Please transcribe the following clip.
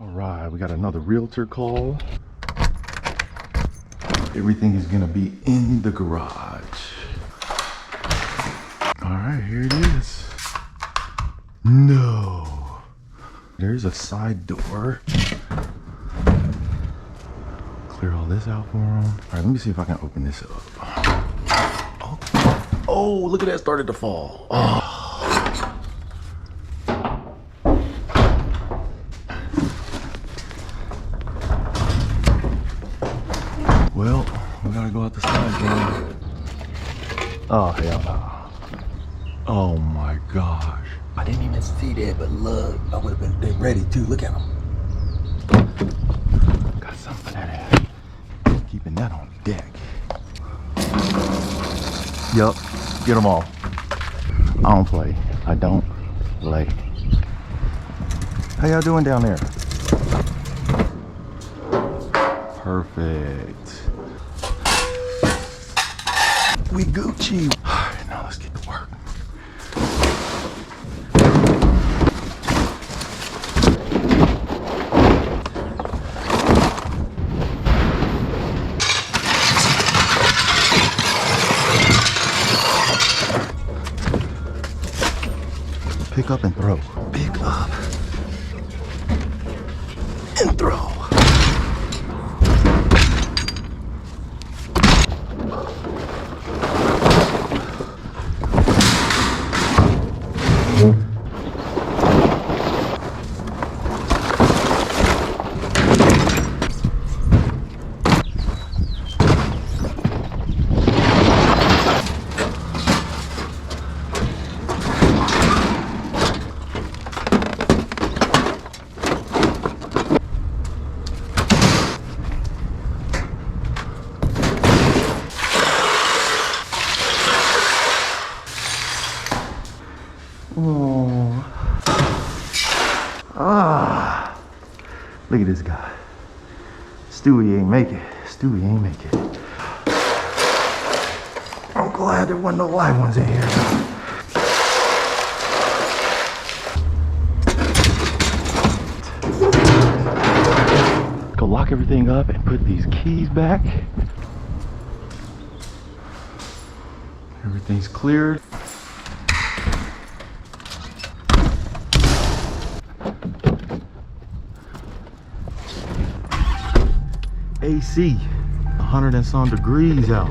All right, we got another realtor call. Everything is gonna be in the garage. All right, here it is. No. There's a side door. Clear all this out for him. All right, let me see if I can open this up. Oh, look at that, started to fall. Oh. Well, we gotta go out the side door. Oh, hell no. Oh my gosh. I didn't even see that, but look, I would have been ready too. Look at him. Got something for that ass. Keeping that on deck. Yup, get them all. I don't play. I don't play. How y'all doing down there? Perfect. We Gucci. All right, now let's get to work. Pick up and throw. Pick up and throw. Oh. Ah. Look at this guy. Stewie ain't make it. Stewie ain't make it. I'm glad there wasn't no live ones in here. Go lock everything up and put these keys back. Everything's cleared. AC, 100 and some degrees out.